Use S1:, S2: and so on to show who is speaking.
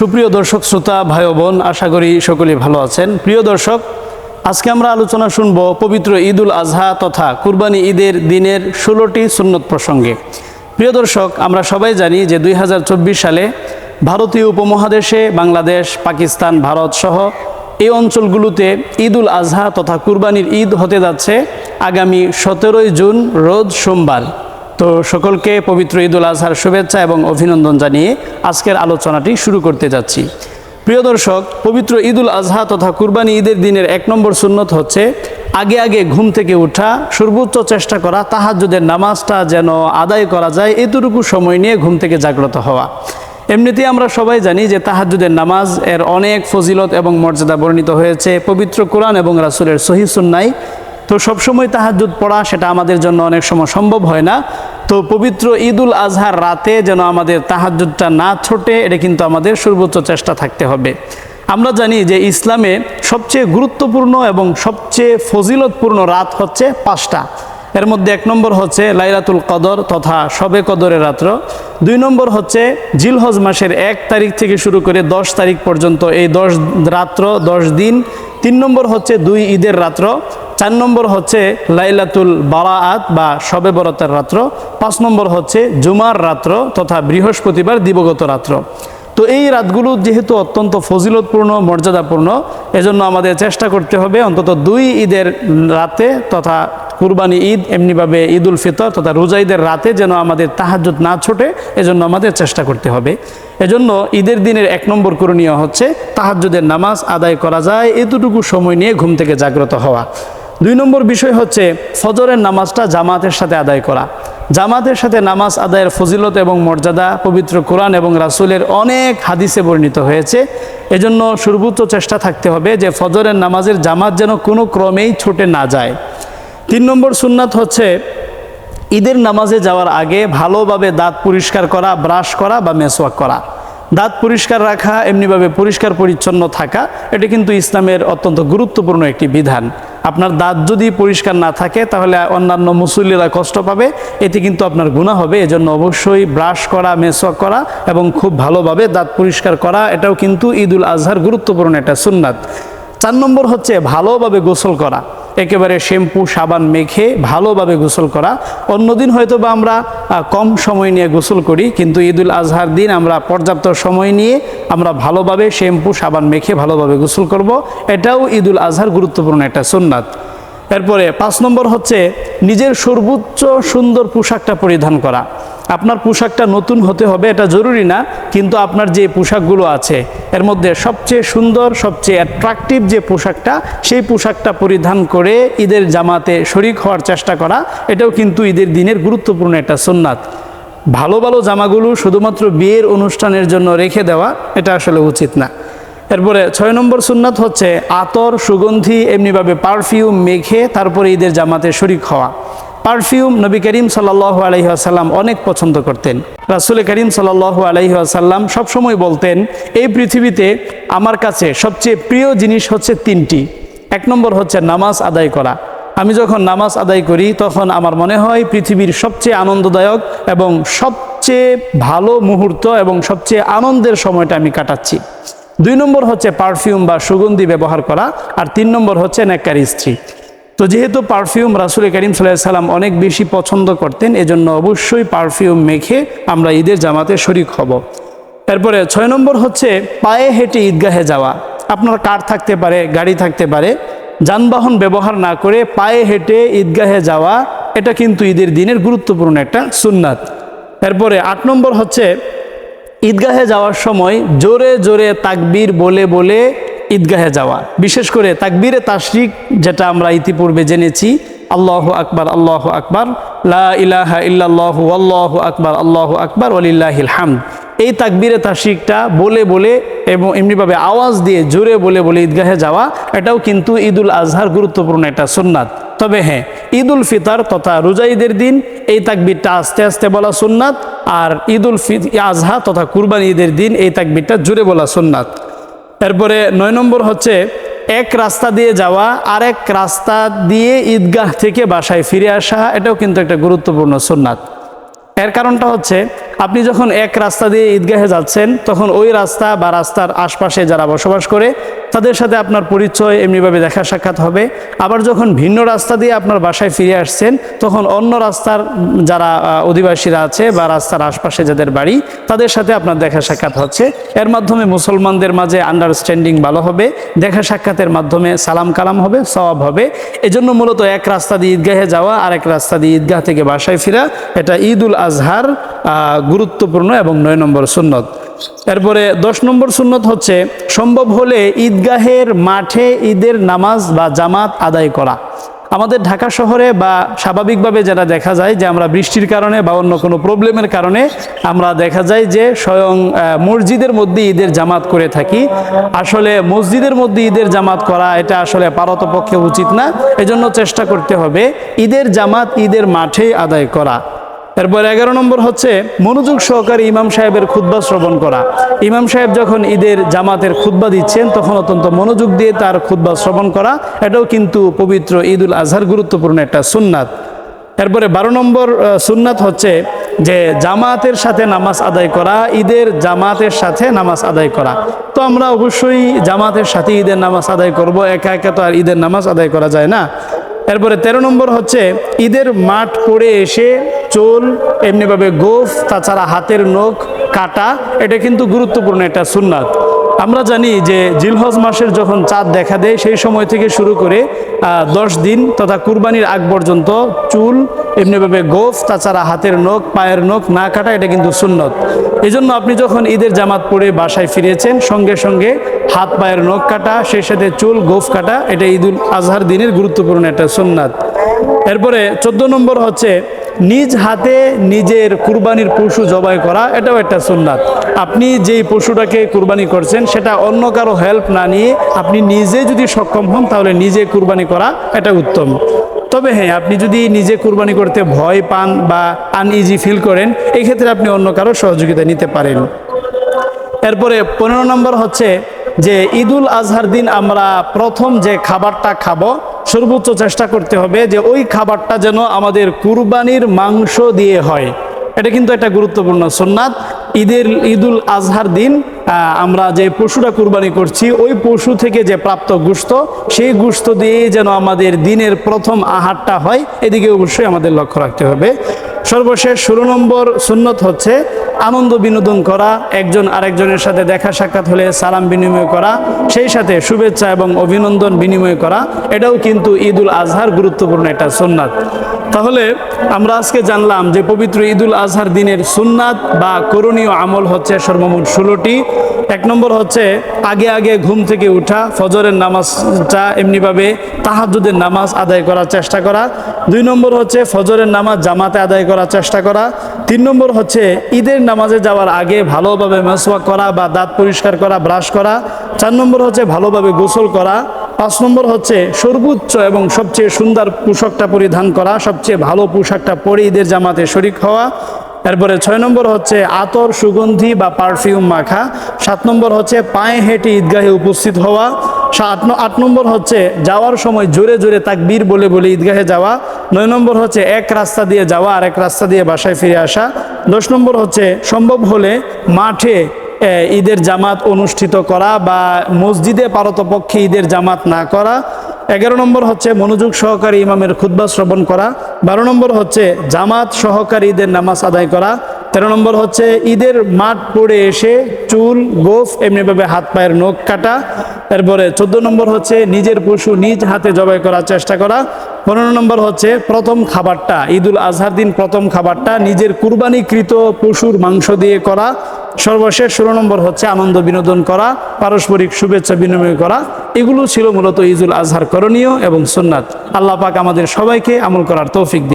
S1: সুপ্রিয় দর্শক শ্রোতা ভাই ও বোন, আশা করি সকলেই ভালো আছেন। প্রিয় দর্শক, আজকে আমরা আলোচনা শুনব পবিত্র ঈদুল আজহা তথা কুরবানি ঈদের দিনের 16টি সুন্নত প্রসঙ্গে। প্রিয় দর্শক, আমরা সবাই জানি যে 2024 সালে ভারতীয় উপমহাদেশে বাংলাদেশ, পাকিস্তান, ভারত সহ এই অঞ্চলগুলোতে ঈদুল আজহা তথা কুরবানির ঈদ হতে যাচ্ছে আগামী 17ই জুন রোজ সোমবার। তো সকলকে পবিত্র ঈদুল আজহার শুভেচ্ছা এবং অভিনন্দন জানিয়ে আজকের আলোচনাটি শুরু করতে যাচ্ছি। প্রিয় দর্শক, পবিত্র ঈদুল আজহা তথা কুরবানি ঈদের দিনের 1 নম্বর সুন্নত হচ্ছে আগে আগে ঘুম থেকে ওঠা, সর্বোচ্চ চেষ্টা করা তাহাজ্জুদের নামাজটা যেন আদায় করা যায় এতটুকু সময় নিয়ে ঘুম থেকে জাগ্রত হওয়া। এমনিতেই আমরা সবাই জানি যে তাহাজ্জুদের নামাজ এর অনেক ফজিলত এবং মর্যাদা বর্ণিত হয়েছে পবিত্র কোরআন এবং রাসূলের সহিহ সুন্নায়। তো সবসময় তাহাজ্জুদ পড়া সেটা আমাদের জন্য অনেক সময় সম্ভব হয় না। তো পবিত্র ঈদুল আজহার রাতে যেন আমাদের তাহাজ্জুদটা না ছোটে, এটা কিন্তু আমাদের সর্বোচ্চ চেষ্টা থাকতে হবে। আমরা জানি যে ইসলামে সবচেয়ে গুরুত্বপূর্ণ এবং সবচেয়ে ফজিলতপূর্ণ রাত হচ্ছে 5টা। এর মধ্যে 1 নম্বর হচ্ছে লাইলাতুল কদর তথা শবে কদরের রাত্র, 2 নম্বর হচ্ছে জিলহজ মাসের 1 তারিখ থেকে শুরু করে 10 তারিখ পর্যন্ত এই 10 রাত্র 10 দিন, 3 নম্বর হচ্ছে 2 ঈদের রাত্র, 4 নম্বর হচ্ছে লাইলাতুল বারাআত বা শবে বরাতের রাত্র, 5 নম্বর হচ্ছে জুমার রাত্র তথা বৃহস্পতিবার দিবগত রাত্র। তো এই রাতগুলো যেহেতু অত্যন্ত ফজিলতপূর্ণ, মর্যাদাপূর্ণ, এজন্য আমাদের চেষ্টা করতে হবে অন্তত 2 ঈদের রাতে তথা কুরবানি ঈদ, এমনিভাবে ঈদুল ফিতর তথা রোজা ঈদের রাতে যেন আমাদের তাহাজ্জুদ না ছোটে, এজন্য আমাদের চেষ্টা করতে হবে। এজন্য ঈদের দিনের 1 নম্বর করণীয় হচ্ছে তাহাজ্জুদের নামাজ আদায় করা যায় এতটুকু সময় নিয়ে ঘুম থেকে জাগ্রত হওয়া। 2 নম্বর বিষয় হচ্ছে ফজরের নামাজটা জামাতের সাথে আদায় করা। জামাতের সাথে নামাজ আদায়ের ফজিলত এবং মর্যাদা পবিত্র কোরআন এবং রাসূলের অনেক হাদিসে বর্ণিত হয়েছে। এজন্য সর্বোচ্চ চেষ্টা থাকতে হবে যে ফজরের নামাজের জামাত যেন কোনো ক্রমেই ছুটে না যায়। 3 নম্বর সুন্নাত হচ্ছে ঈদের নামাজে যাওয়ার আগে ভালোভাবে দাঁত পরিষ্কার করা, ব্রাশ করা বা মেসওয়াক করা। দাঁত পরিষ্কার রাখা, এমনিভাবে পরিষ্কার পরিচ্ছন্ন থাকা, এটা কিন্তু ইসলামের অত্যন্ত গুরুত্বপূর্ণ একটি বিধান। আপনার দাঁত যদি পরিষ্কার না থাকে তাহলে অন্যান্য মুসল্লিরা কষ্ট পাবে, এতে কিন্তু আপনার গুনাহ হবে। এজন্য অবশ্যই ব্রাশ করা, মেসওয়াক করা এবং খুব ভালোভাবে দাঁত পরিষ্কার করা, এটাও কিন্তু ঈদুল আজহার গুরুত্বপূর্ণ একটা সুন্নাত। 4 নম্বর হচ্ছে ভালোভাবে গোসল করা, একেবারে শ্যাম্পু সাবান মেখে ভালোভাবে গোসল করা। অন্যদিন হয়তো বা আমরা কম সময় নিয়ে গোসল করি, কিন্তু ঈদুল আজহার দিন আমরা পর্যাপ্ত সময় নিয়ে আমরা ভালোভাবে শ্যাম্পু সাবান মেখে ভালোভাবে গোসল করব। এটাও ঈদুল আজহার গুরুত্বপূর্ণ একটা সুন্নাত। এরপরে 5 নম্বর হচ্ছে নিজের সর্বোচ্চ সুন্দর পোশাকটা পরিধান করা। আপনার পোশাকটা নতুন হতে হবে এটা জরুরি না, কিন্তু আপনার যে পোশাকগুলো আছে এর মধ্যে সবচেয়ে সুন্দর, সবচেয়ে অ্যাট্রাকটিভ যে পোশাকটা, সেই পোশাকটা পরিধান করে ঈদের জামাতে শরীক হওয়ার চেষ্টা করা, এটাও কিন্তু ঈদের দিনের গুরুত্বপূর্ণ একটা সুন্নাত। ভালো ভালো জামাগুলো শুধুমাত্র বিয়ের অনুষ্ঠানের জন্য রেখে দেওয়া, এটা আসলে উচিত না। এরপরে 6 নম্বর সুন্নাত হচ্ছে আতর, সুগন্ধি, এমনিভাবে পারফিউম মেখে তারপরে ঈদের জামাতে শরীক হওয়া। পারফিউম নবী করিম সাল্লাল্লাহু আলাইহি ওয়াসাল্লাম অনেক পছন্দ করতেন। রাসূল করিম সাল্লাল্লাহু আলাইহি ওয়াসাল্লাম সবসময় বলতেন, এই পৃথিবীতে আমার কাছে সবচেয়ে প্রিয় জিনিস হচ্ছে 3টি। 1 নম্বর হচ্ছে নামাজ আদায় করা। আমি যখন নামাজ আদায় করি তখন আমার মনে হয় পৃথিবীর সবচেয়ে আনন্দদায়ক এবং সবচেয়ে ভালো মুহূর্ত এবং সবচেয়ে আনন্দের সময়টা আমি কাটাচ্ছি। 2 নম্বর হচ্ছে পারফিউম বা সুগন্ধি ব্যবহার করা। আর 3 নম্বর হচ্ছে নেককার স্ত্রী। তো যেহেতু পারফিউম রাসূল করিম সাল্লাল্লাহু আলাইহি ওয়াসাল্লাম অনেক বেশি পছন্দ করতেন, এজন্য অবশ্যই পারফিউম মেখে আমরা ঈদের জামাতে শরীক হব। এরপরে 6 নম্বর হচ্ছে পায়ে হেঁটে ঈদগাহে যাওয়া। আপনার কার থাকতে পারে, গাড়ি থাকতে পারে, যানবাহন ব্যবহার না করে পায়ে হেঁটে ঈদগাহে যাওয়া, এটা কিন্তু ঈদের দিনের গুরুত্বপূর্ণ একটা সুন্নাত। এরপরে 8 নম্বর হচ্ছে ঈদগাহে যাওয়ার সময় জোরে জোরে তাকবীর বলে বলে ঈদগাহে যাওয়া। বিশেষ করে তাকবীরে তাশরিক, যেটা আমরা ইতিপূর্বে জেনেছি, আল্লাহু আকবার, আল্লাহু আকবার, লা ইলাহা ইল্লাল্লাহু আল্লাহু আকবার, আল্লাহু আকবার ওয়ালিল্লাহিল হামদ। এই তাকবীরে তাশরিকটা বলে বলে এবং এমনিভাবে আওয়াজ দিয়ে জোরে বলে বলে ঈদগাহে যাওয়া, এটাও কিন্তু ঈদুল আজহার গুরুত্বপূর্ণ একটা সুন্নাত। তবে হ্যাঁ, ঈদুল ফিতর তথা রোজা ঈদের দিন এই তাকবীরটা আস্তে আস্তে বলা সুন্নাত, আর ঈদুল আজহা তথা কুরবানি ঈদের দিন এই তাকবীরটা জোরে বলা সুন্নাত। এরপরে 9 নম্বর হচ্ছে এক রাস্তা দিয়ে যাওয়া, আরেক রাস্তা দিয়ে ঈদগাহ থেকে বাসায় ফিরে আসা, এটাও কিন্তু একটা গুরুত্বপূর্ণ সুন্নাত। এর কারণটা হচ্ছে আপনি যখন এক রাস্তা দিয়ে ঈদগাহে যাচ্ছেন তখন ওই রাস্তা বা রাস্তার আশপাশে যারা বসবাস করে তাদের সাথে আপনার পরিচয় এমনিভাবে দেখা সাক্ষাৎ হবে। আবার যখন ভিন্ন রাস্তা দিয়ে আপনার বাসায় ফিরে আসছেন তখন অন্য রাস্তার যারা অধিবাসীরা আছে বা রাস্তার আশপাশে যাদের বাড়ি তাদের সাথে আপনার দেখা সাক্ষাৎ হচ্ছে। এর মাধ্যমে মুসলমানদের মাঝে আন্ডারস্ট্যান্ডিং ভালো হবে, দেখা সাক্ষাতের মাধ্যমে সালাম কালাম হবে, সওয়াব হবে। এজন্য মূলত এক রাস্তা দিয়ে ঈদগাহে যাওয়া আর এক রাস্তা দিয়ে ঈদগাহ থেকে বাসায় ফেরা এটা ঈদুল আজহার গুরুত্বপূর্ণ এবং 9 নম্বর সুন্নত। এরপরে 10 নম্বর সুন্নত হচ্ছে সম্ভব হলে ঈদগাহের মাঠে ঈদের নামাজ বা জামাত আদায় করা। আমাদের ঢাকা শহরে বা স্বাভাবিকভাবে যেটা দেখা যায় যে আমরা বৃষ্টির কারণে বা অন্য কোনো প্রবলেমের কারণে আমরা দেখা যায় যে স্বয়ং মসজিদের মধ্যে ঈদের জামাত করে থাকি। আসলে মসজিদের মধ্যে ঈদের জামাত করা এটা আসলে পারতপক্ষে উচিত না। এজন্য চেষ্টা করতে হবে ঈদের জামাত ঈদের মাঠেই আদায় করা। এরপর 11 নম্বর হচ্ছে মনোযোগ সহকারে ইমাম সাহেবের খুতবা শ্রবণ করা। ইমাম সাহেব যখন ঈদের জামাতের খুতবা দিচ্ছেন তখন অত্যন্ত মনোযোগ দিয়ে তার খুতবা শ্রবণ করা, এটাও কিন্তু পবিত্র ঈদুল আজহার গুরুত্বপূর্ণ একটা সুন্নাত। এরপরে 12 নম্বর সুন্নাত হচ্ছে যে জামাতের সাথে নামাজ আদায় করা, ঈদের জামাতের সাথে নামাজ আদায় করা। তো আমরা অবশ্যই জামাতের সাথে ঈদের নামাজ আদায় করব, একা একা তো আর ঈদের নামাজ আদায় করা যায় না। এরপরে 13 নম্বর হচ্ছে ঈদের মাঠ পড়ে এসে চুল এমনিভাবে গোফ তাছাড়া হাতের নখ কাটা, এটা কিন্তু গুরুত্বপূর্ণ একটা সুন্নাত। আমরা জানি যে জিলহজ মাসের যখন চাঁদ দেখা দেয় সেই সময় থেকে শুরু করে 10 দিন তথা কুরবানির আগ পর্যন্ত চুল এমনিভাবে গোফ তাছাড়া হাতের নখ পায়ের নখ না কাটা এটা কিন্তু সুন্নত। এই জন্য আপনি যখন ঈদের জামাত পড়ে বাসায় ফিরেছেন সঙ্গে সঙ্গে হাত পায়ের নখ কাটা, সেই সাথে চুল গোফ কাটা, এটা ঈদুল আজহার দিনের গুরুত্বপূর্ণ একটা সুন্নাত। এরপরে 14 নম্বর হচ্ছে নিজ হাতে নিজের কুরবানির পশু জবাই করা, এটাও একটা সুন্নাত। আপনি যেই পশুটাকে কুরবানি করছেন সেটা অন্য কারো হেল্প না নিয়ে আপনি নিজে যদি সক্ষম হন তাহলে নিজে কুরবানি করা এটা উত্তম। তবে হ্যাঁ, আপনি যদি নিজে কুরবানি করতে ভয় পান বা আনইজি ফিল করেন এই ক্ষেত্রে আপনি অন্য কারো সহযোগিতা নিতে পারেন। এরপরে 15 নম্বর হচ্ছে যে ঈদুল আজহার দিন আমরা প্রথম যে খাবারটা খাবো সর্বোচ্চ চেষ্টা করতে হবে যে ওই খাবারটা যেন আমাদের কুরবানির মাংস দিয়ে হয়। এটা কিন্তু একটা গুরুত্বপূর্ণ সুন্নাত। ঈদুল আজহার দিন আমরা যে পশুটা কুরবানি করছি ওই পশু থেকে যে প্রাপ্ত গোশত সেই গোশত দিয়ে যেন আমাদের দিনের প্রথম আহারটা হয়, এদিকে অবশ্যই আমাদের লক্ষ্য রাখতে হবে। সর্বশেষ 16 নম্বর সুন্নত হচ্ছে আনন্দ বিনোদন করা, একজন আরেকজনের সাথে দেখা সাক্ষাৎ হলে সালাম বিনিময় করা, সেই সাথে শুভেচ্ছা এবং অভিনন্দন বিনিময় করা, এটাও কিন্তু ঈদুল আজহার গুরুত্বপূর্ণ একটা সুন্নাত। তাহলে আমরা আজকে জানলাম যে পবিত্র ঈদুল আজহার দিনের সুন্নাত বা করণীয় আমল হচ্ছে সর্বমোট 16টি। 1 নম্বর হচ্ছে আগে আগে ঘুম থেকে উঠা, ফজরের নামাজটা এমনিভাবে তাহাজ্জুদের নামাজ আদায় করার চেষ্টা করা। 2 নম্বর হচ্ছে ফজরের নামাজ জামাতে আদায় করার চেষ্টা করা। 3 নম্বর হচ্ছে ঈদের নামাজে যাওয়ার আগে ভালোভাবে মেসওয়াক করা বা দাঁত পরিষ্কার করা, ব্রাশ করা। 4 নম্বর হচ্ছে ভালোভাবে গোসল করা। 5 নম্বর হচ্ছে সর্বোচ্চ এবং সবচেয়ে সুন্দর পোশাকটা পরিধান করা, সবচেয়ে ভালো পোশাকটা পরে ঈদের জামাতে শরীক হওয়া। এরপরে 6 নম্বর হচ্ছে আতর সুগন্ধি বা পারফিউম মাখা। 7 নম্বর হচ্ছে পায়ে হেঁটে ঈদগাহে উপস্থিত হওয়া। 8 নম্বর হচ্ছে যাওয়ার সময় জোরে জোরে তাকবীর বলে বলে ঈদগাহে যাওয়া। 9 নম্বর হচ্ছে এক রাস্তা দিয়ে যাওয়া আর এক রাস্তা দিয়ে বাসায় ফিরে আসা। 10 নম্বর হচ্ছে সম্ভব হলে মাঠে ঈদের জামাত অনুষ্ঠিত করা বা মসজিদে পারতপক্ষে ঈদের জামাত না করা। 11 নম্বর হচ্ছে মনোযোগ সহকারে ইমামের খুতবা শ্রবণ করা। 12 নম্বর হচ্ছে জামাত সহকারে ঈদের নামাজ আদায় করা। 13 নম্বর হচ্ছে ঈদের মাঠ পড়ে এসে চুল গোফ এমনিভাবে হাত পায়ের নখ কাটা। এরপরে 14 নম্বর হচ্ছে নিজের পশু নিজ হাতে জবাই করার চেষ্টা করা। 15 নম্বর হচ্ছে প্রথম খাবারটা ঈদুল আজহার দিন প্রথম খাবারটা নিজের কুরবানিকৃত পশুর মাংস দিয়ে করা। সর্বশেষ 16 নম্বর হচ্ছে আনন্দ বিনোদন করা, পারস্পরিক শুভেচ্ছা বিনিময় করা। এগুলো ছিল মূলত ঈদুল আজহার করণীয় এবং সুন্নাত। আল্লাহ পাক আমাদের সবাইকে আমল করার তৌফিক দিন।